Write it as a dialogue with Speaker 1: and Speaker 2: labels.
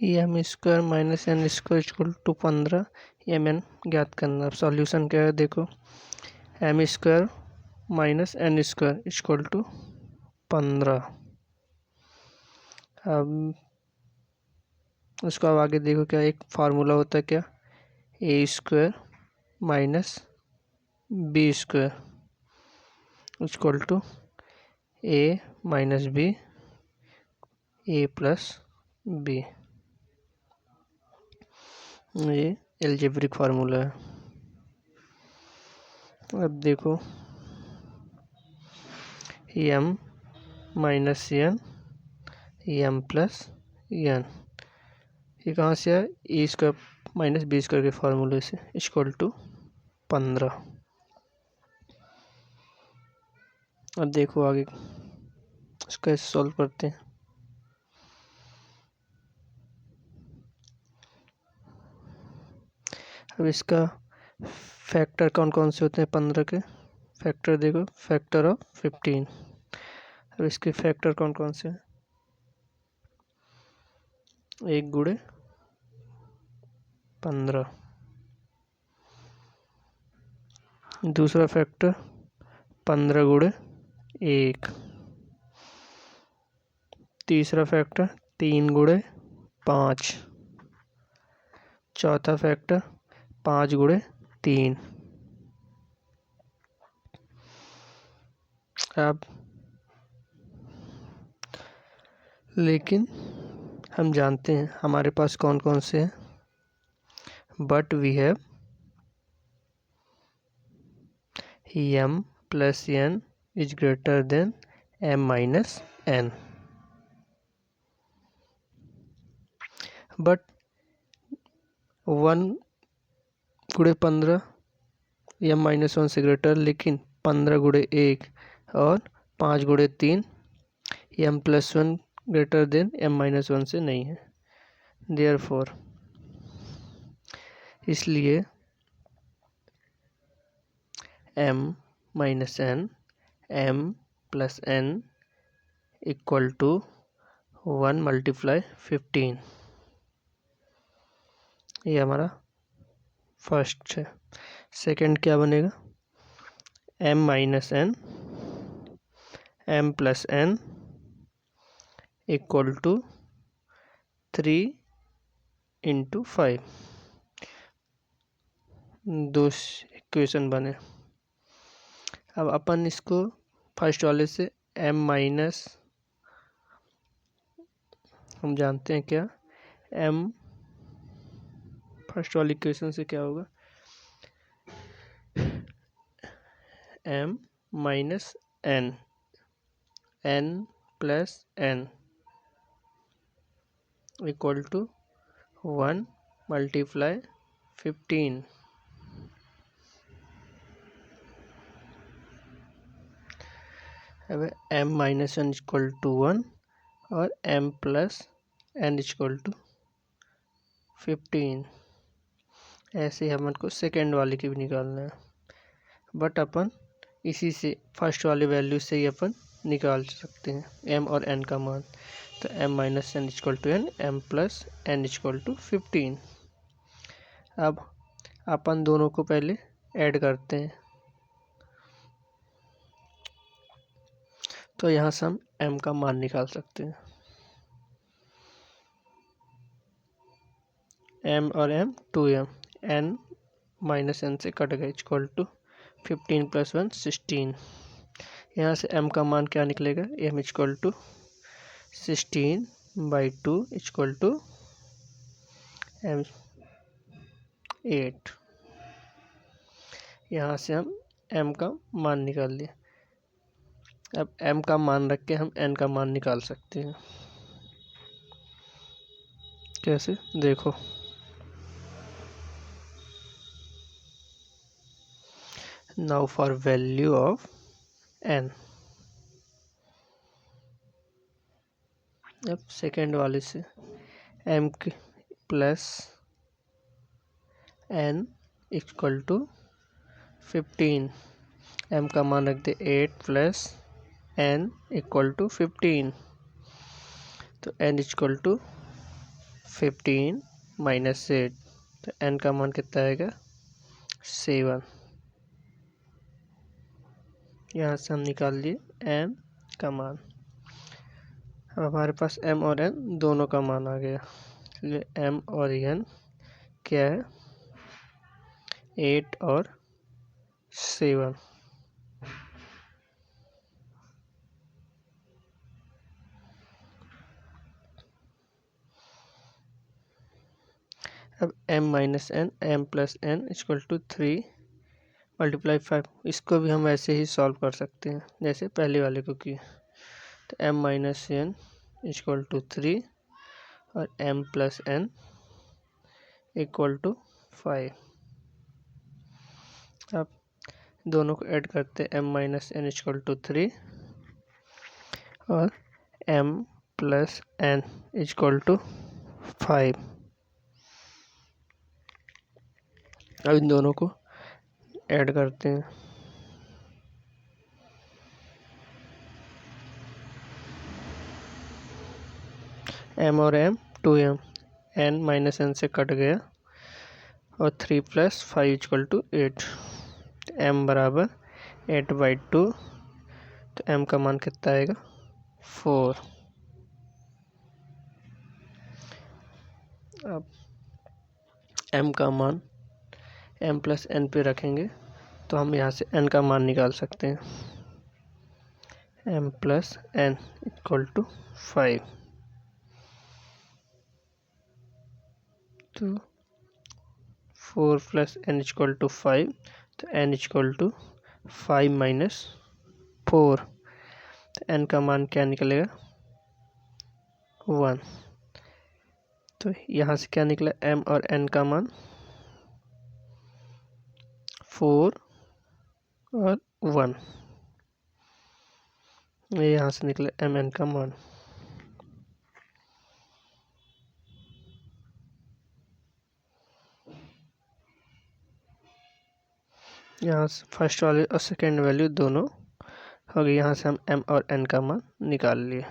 Speaker 1: M square minus n square equal to 15 m n ज्ञात करना। अब सॉल्यूशन क्या है देखो, m square minus n square equal to 15। अब उसको अब आगे देखो क्या एक फार्मूला होता है क्या, A square minus B square equal to A minus B A plus B. ये एल्जेब्रिक फार्मूला है। अब देखो M minus N M plus N, ये कहाँ से है, A square minus B square के फार्मूले से इक्वल टू 15। अब देखो आगे इसको कैसे सॉल्व करते हैं। अब इसका फैक्टर कौन कौन से होते हैं 15 के, फैक्टर देखो फैक्टर ऑफ 15। अब इसके फैक्टर कौन कौन से हैं, 1 गुणे 15, दूसरा फैक्टर 15 गुणे 1, तीसरा फैक्टर 3 गुणे 5, चौथा फैक्टर 5 गुणे 3। अब लेकिन हम जानते हैं हमारे पास कौन कौन से हैं, but we have m plus n is greater than m minus n, but 1 गुणे 15 m माइनस 1 से ग्रेटर, लेकिन 15 गुणे 1 और 5 गुणे 3 m plus 1 greater than m minus 1 से नहीं है। देयरफॉर इसलिए m minus n m plus n equal to 1 multiply 15, ये हमारा फर्स्ट है। सेकंड क्या बनेगा, m minus n m plus n equal to 3 into 5, दो इक्वेशन बने। अब अपन इसको फर्स्ट वाले से m माइनस, हम जानते हैं क्या m, फर्स्ट वाली इक्वेशन से क्या होगा, m minus n n plus n equal to 1 multiply 15। अब m minus n equal to 1 और m plus n equal to 15। ऐसे हमन को सेकेंड वाले की भी निकालना है, बट अपन इसी से फर्स्ट वाले वैल्यू से ही अपन निकाल सकते हैं m और n का मान। तो m minus n equal to n, m plus n equal to 15। अब अपन दोनों को पहले ऐड करते हैं, तो यहाँ से हम m का मान निकाल सकते हैं। m और m 2m, n minus n से कट गए इक्वल टू 15 प्लस 1 16। यहाँ से m का मान क्या निकलेगा, m equal to 16/2 equal to m 8। यहाँ से हम m का मान निकाल लिए। अब m का मान रख के हम n का मान निकाल सकते हैं। कैसे देखो, now for value of n। अब सेकेंड वाले से m plus n equal to 15, m का मान रख दे 8 प्लस n इक्वल टू 15, तो n इक्वल टू 15 माइनस 8, तो n का मान कितना आएगा 7। यहाँ से हम निकाल लिए m का मान। अब हमारे पास m और n दोनों का मान आ गया, इसलिए m और n क्या है 8 और 7। अब m minus n m plus n equal to 3 multiply 5, इसको भी हम ऐसे ही सॉल्व कर सकते हैं जैसे पहले वाले को किए। तो m minus n equal to 3 और m plus n equal to 5। अब दोनों को ऐड करते हैं, m minus n equal to 3 और m plus n equal to 5। अब इन दोनों को ऐड करते हैं, m और m 2m, n minus n से कट गया और 3 प्लस 5 इक्वल टू 8, m बराबर 8/2, तो m का मान कितना आएगा 4। अब m का मान m प्लस n पे रखेंगे तो हम यहाँ से n का मान निकाल सकते हैं, m plus n equal to 5। तो 4 प्लस n इक्वल टू 5, तो n इक्वल टू 5 माइनस 4, तो n का मान क्या निकलेगा 1। तो यहाँ से क्या निकला m और n का मान 4 और 1, ये यहाँ से निकला m n का मान। यहाँ से फर्स्ट वाले और सेकेंड वैल्यू दोनों हो गई, यहाँ से हम m और n का मान निकाल लिए।